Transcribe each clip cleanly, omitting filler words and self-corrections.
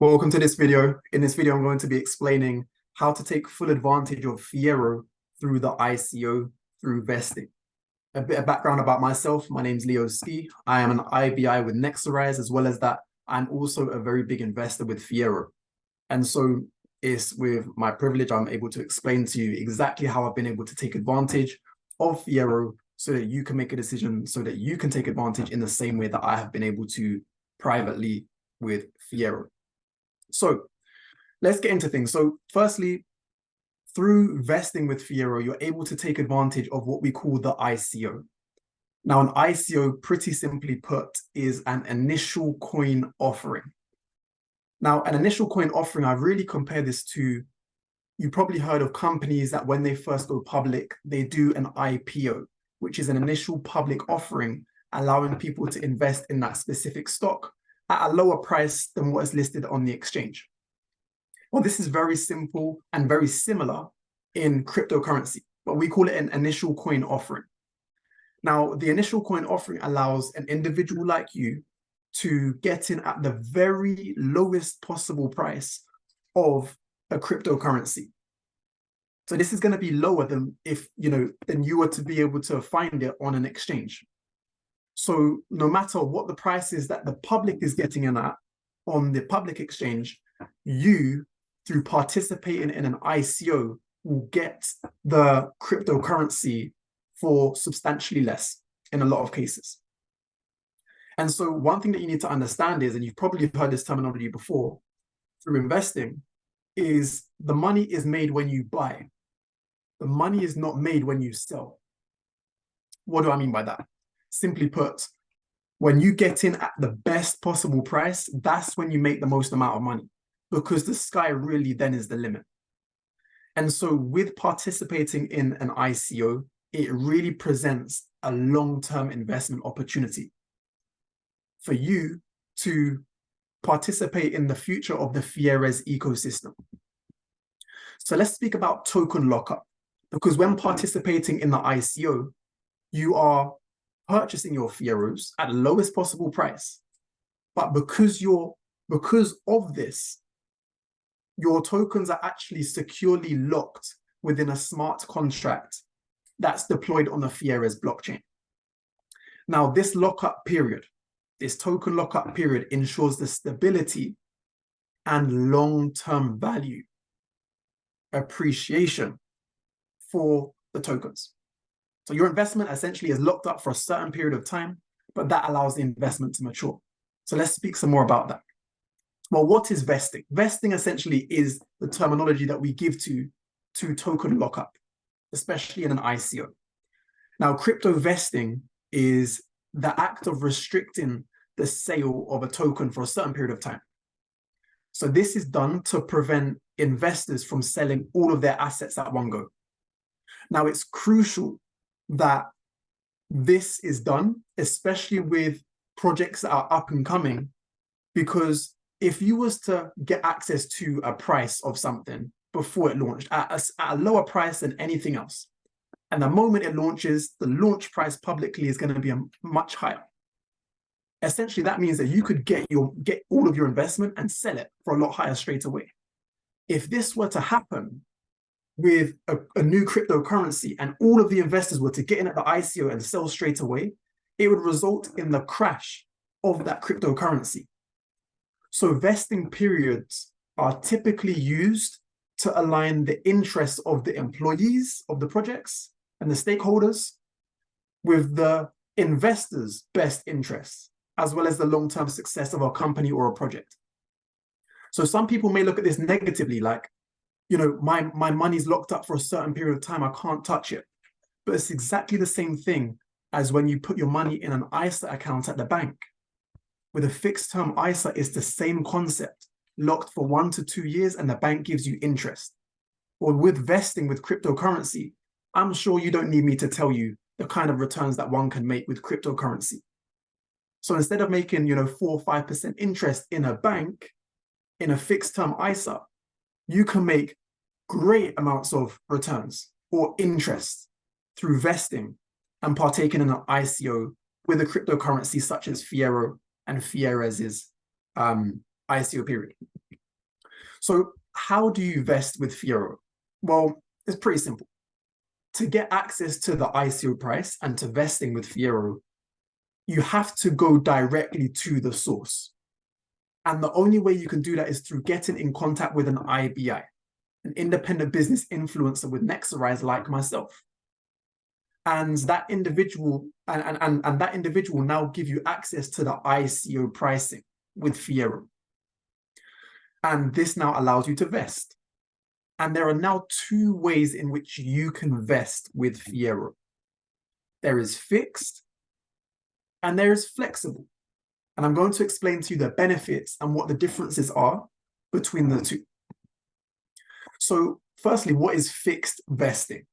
Welcome to this video. In this video, I'm going to be explaining how to take full advantage of Fiero through the ICO through vesting. A bit of background about myself. My name's Leo Ski. I am an IBI with Nexarise, as well as that, I'm also a very big investor with Fiero. And so it's with my privilege, I'm able to explain to you exactly how I've been able to take advantage of Fiero so that you can make a decision, so that you can take advantage in the same way that I have been able to privately with Fiero. So let's get into things. So firstly, through vesting with Fiero, you're able to take advantage of what we call the ICO. Now, an ICO, pretty simply put, is an initial coin offering. Now, an initial coin offering, I really compare this to, you probably heard of companies that when they first go public, they do an IPO, which is an initial public offering, allowing people to invest in that specific stock at a lower price than what is listed on the exchange. Well, this is very simple and very similar in cryptocurrency, but we call it an initial coin offering. Now, the initial coin offering allows an individual like you to get in at the very lowest possible price of a cryptocurrency. So this is going to be lower than than you were to be able to find it on an exchange. So no matter what the price is that the public is getting in at on the public exchange, you, through participating in an ICO, will get the cryptocurrency for substantially less in a lot of cases. And so one thing that you need to understand is, and you've probably heard this terminology before, through investing, is the money is made when you buy. The money is not made when you sell. What do I mean by that? Simply put, when you get in at the best possible price, that's when you make the most amount of money, because the sky really then is the limit. And so with participating in an ICO, it really presents a long-term investment opportunity for you to participate in the future of the Fieres ecosystem. So let's speak about token lockup, because when participating in the ICO, you are purchasing your Fieros at the lowest possible price. But because of this, your tokens are actually securely locked within a smart contract that's deployed on the Fieres blockchain. Now, this lockup period, this token lockup period, ensures the stability and long-term value appreciation for the tokens. So your investment essentially is locked up for a certain period of time, but that allows the investment to mature. So let's speak some more about that. Well, what is vesting? Vesting essentially is the terminology that we give to token lockup, especially in an ICO. Now, crypto vesting is the act of restricting the sale of a token for a certain period of time. So this is done to prevent investors from selling all of their assets at one go. Now, it's crucial that this is done, especially with projects that are up and coming, because if you was to get access to a price of something before it launched at a lower price than anything else, and the moment it launches, the launch price publicly is going to be much higher. Essentially, that means that you could get all of your investment and sell it for a lot higher straight away. If this were to happen with a new cryptocurrency and all of the investors were to get in at the ICO and sell straight away, it would result in the crash of that cryptocurrency. So vesting periods are typically used to align the interests of the employees of the projects and the stakeholders with the investors' best interests, as well as the long-term success of a company or a project. So some people may look at this negatively, like, my money's locked up for a certain period of time, I can't touch it. But it's exactly the same thing as when you put your money in an ISA account at the bank. With a fixed term ISA, it's the same concept, locked for 1 to 2 years, and the bank gives you interest. Or with vesting with cryptocurrency, I'm sure you don't need me to tell you the kind of returns that one can make with cryptocurrency. So instead of making 4 or 5% interest in a bank, in a fixed term ISA, you can make great amounts of returns or interest through vesting and partaking in an ICO with a cryptocurrency such as Fiero and Fieres' ICO period. So how do you vest with Fiero? Well, it's pretty simple. To get access to the ICO price and to vesting with Fiero, you have to go directly to the source. And the only way you can do that is through getting in contact with an IBI, an independent business influencer with Nexarise like myself. And that individual and that individual will now give you access to the ICO pricing with Fiero. And this now allows you to vest. And there are now two ways in which you can vest with Fiero. There is fixed and there is flexible. And I'm going to explain to you the benefits and what the differences are between the two. So firstly, what is fixed vesting?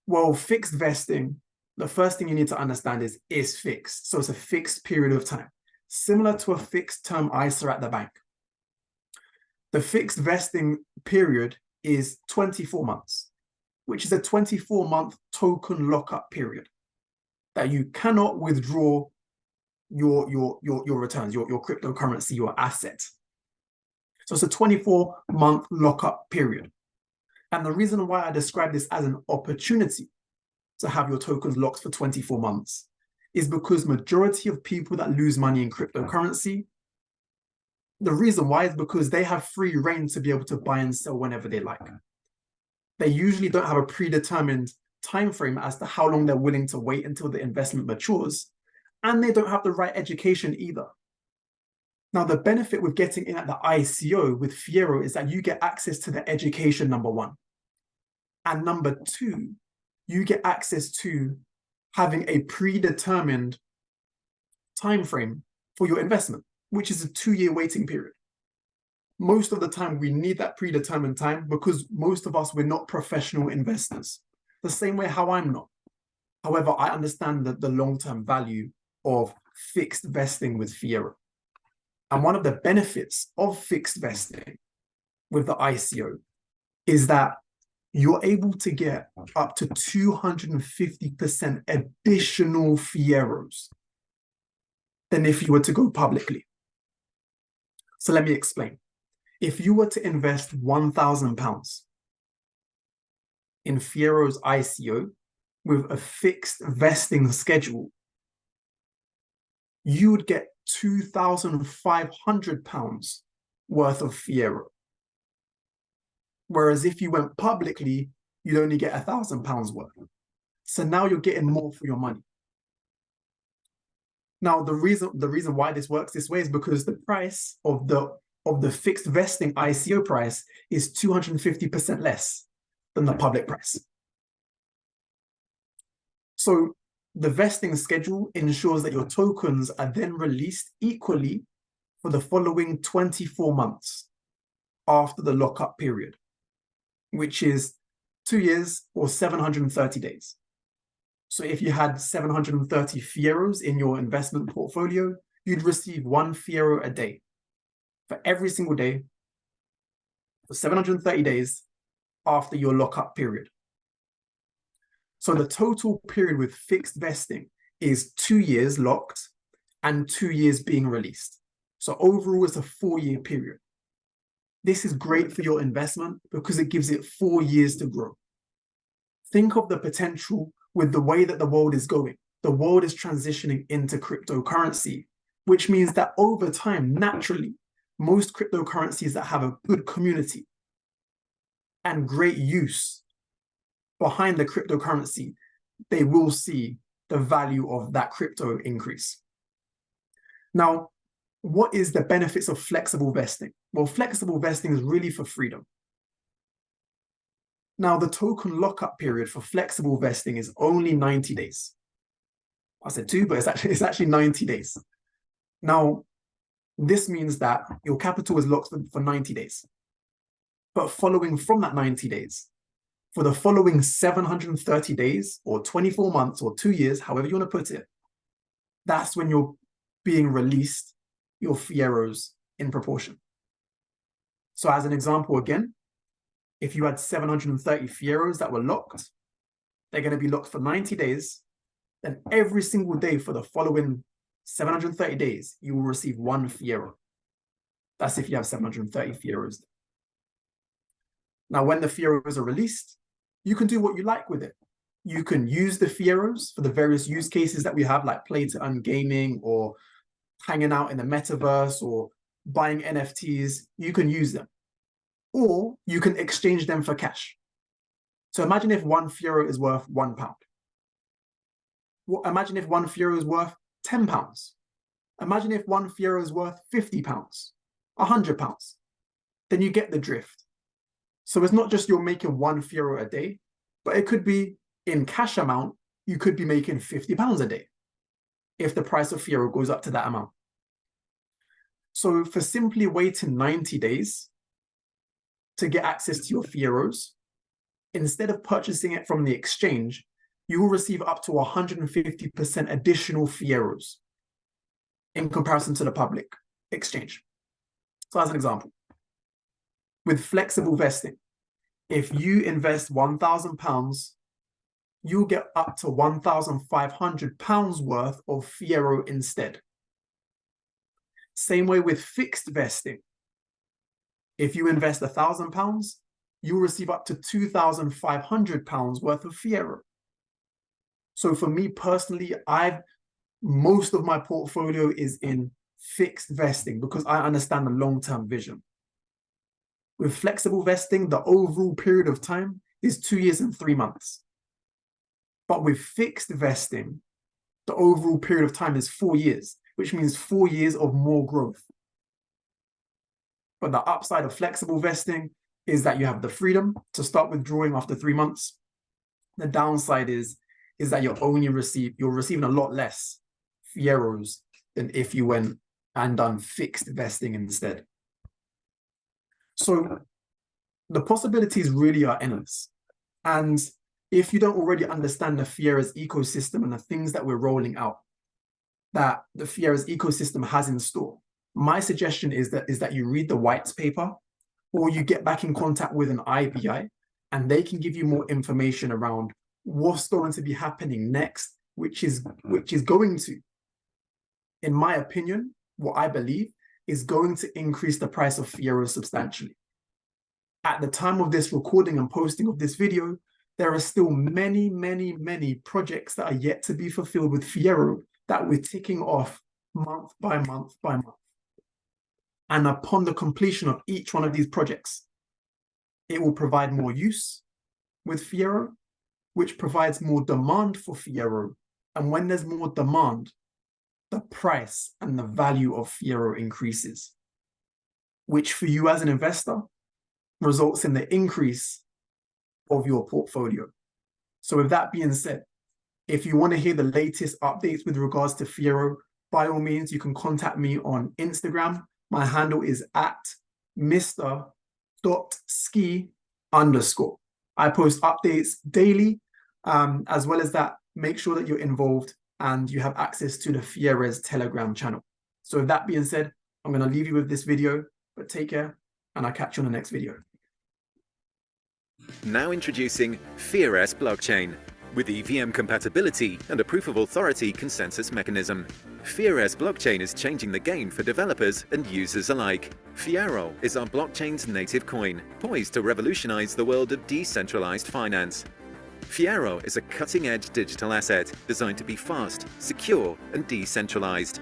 Well, fixed vesting, the first thing you need to understand is fixed. So it's a fixed period of time, similar to a fixed term ISA at the bank. The fixed vesting period is 24 months, which is a 24-month token lockup period that you cannot withdraw your returns, your cryptocurrency, your asset. So it's a 24-month lockup period. And the reason why I describe this as an opportunity to have your tokens locked for 24 months is because majority of people that lose money in cryptocurrency, the reason why is because they have free reign to be able to buy and sell whenever they like. They usually don't have a predetermined time frame as to how long they're willing to wait until the investment matures, and they don't have the right education either. Now, the benefit with getting in at the ICO with Fiero is that you get access to the education, number one. And number two, you get access to having a predetermined time frame for your investment, which is a 2-year waiting period. Most of the time, we need that predetermined time because most of us, we're not professional investors, the same way how I'm not. However, I understand that the long-term value of fixed vesting with Fiero. And one of the benefits of fixed vesting with the ICO is that you're able to get up to 250% additional Fieros than if you were to go publicly. So let me explain. If you were to invest £1,000 in Fiero's ICO with a fixed vesting schedule, you would get £2,500 worth of Fiero. Whereas if you went publicly, you'd only get £1,000 worth. So now you're getting more for your money. Now, the reason why this works this way is because the price of the fixed vesting ICO price is 250% less than the public price. So the vesting schedule ensures that your tokens are then released equally for the following 24 months after the lockup period, which is 2 years or 730 days. So if you had 730 Fieros in your investment portfolio, you'd receive 1 Fiero a day for every single day for 730 days after your lockup period. So the total period with fixed vesting is 2 years locked and 2 years being released. So overall, it's a 4-year period. This is great for your investment because it gives it 4 years to grow. Think of the potential with the way that the world is going. The world is transitioning into cryptocurrency, which means that over time, naturally, most cryptocurrencies that have a good community and great use behind the cryptocurrency, they will see the value of that crypto increase. Now, what is the benefits of flexible vesting? Well, flexible vesting is really for freedom. Now, the token lockup period for flexible vesting is only 90 days. I said 2, but it's actually 90 days. Now, this means that your capital is locked for 90 days. But following from that 90 days, for the following 730 days or 24 months or 2 years, however you want to put it, that's when you're being released your Fieros in proportion. So as an example, again, if you had 730 Fieros that were locked, they're going to be locked for 90 days. Then every single day for the following 730 days, you will receive 1 Fiero. That's if you have 730 Fieros. Now, when the Fieros are released, you can do what you like with it. You can use the Fieros for the various use cases that we have, like play to earn gaming or hanging out in the metaverse or buying NFTs. You can use them. Or you can exchange them for cash. So imagine if one Fiero is worth £1. Well, imagine if one Fiero is worth £10. Imagine if one Fiero is worth £50, £100. Then you get the drift. So it's not just you're making one Fiero a day, but it could be in cash amount, you could be making £50 a day if the price of Fiero goes up to that amount. So for simply waiting 90 days to get access to your Fieros, instead of purchasing it from the exchange, you will receive up to 150% additional Fieros in comparison to the public exchange. So as an example, with flexible vesting, if you invest £1,000, you'll get up to £1,500 worth of Fiero instead. Same way with fixed vesting. If you invest £1,000, you'll receive up to £2,500 worth of Fiero. So for me personally, most of my portfolio is in fixed vesting because I understand the long-term vision. With flexible vesting, the overall period of time is 2 years and 3 months. But with fixed vesting, the overall period of time is 4 years, which means 4 years of more growth. But the upside of flexible vesting is that you have the freedom to start withdrawing after 3 months. The downside is that you're receiving a lot less Fieros than if you went and done fixed vesting instead. So the possibilities really are endless. And if you don't already understand the Fieres ecosystem and the things that we're rolling out, that the Fieres ecosystem has in store, my suggestion is that you read the white paper, or you get back in contact with an IBI, and they can give you more information around what's going to be happening next, which is going to, in my opinion, what I believe is going to increase the price of Fiero substantially. At the time of this recording and posting of this video, there are still many, many, many projects that are yet to be fulfilled with Fiero that we're ticking off month by month by month. And upon the completion of each one of these projects, it will provide more use with Fiero, which provides more demand for Fiero. And when there's more demand, the price and the value of Fiero increases, which for you as an investor results in the increase of your portfolio. So with that being said, if you want to hear the latest updates with regards to Fiero, by all means, you can contact me on Instagram. My handle is @mr.ski_. I post updates daily. As well as that, make sure that you're involved and you have access to the Fieres Telegram channel. So with that being said, I'm going to leave you with this video, but take care and I'll catch you on the next video. Now introducing Fieres Blockchain. With EVM compatibility and a proof of authority consensus mechanism, Fieres Blockchain is changing the game for developers and users alike. Fiero is our blockchain's native coin, poised to revolutionize the world of decentralized finance. Fiero is a cutting-edge digital asset designed to be fast, secure, and decentralized.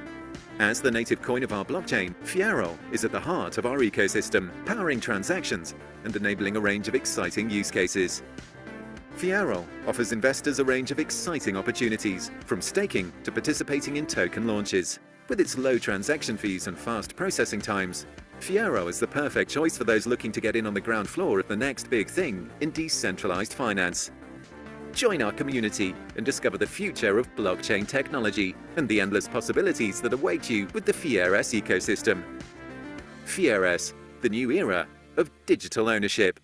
As the native coin of our blockchain, Fiero is at the heart of our ecosystem, powering transactions and enabling a range of exciting use cases. Fiero offers investors a range of exciting opportunities, from staking to participating in token launches. With its low transaction fees and fast processing times, Fiero is the perfect choice for those looking to get in on the ground floor of the next big thing in decentralized finance. Join our community and discover the future of blockchain technology and the endless possibilities that await you with the Fieres ecosystem. Fieres, the new era of digital ownership.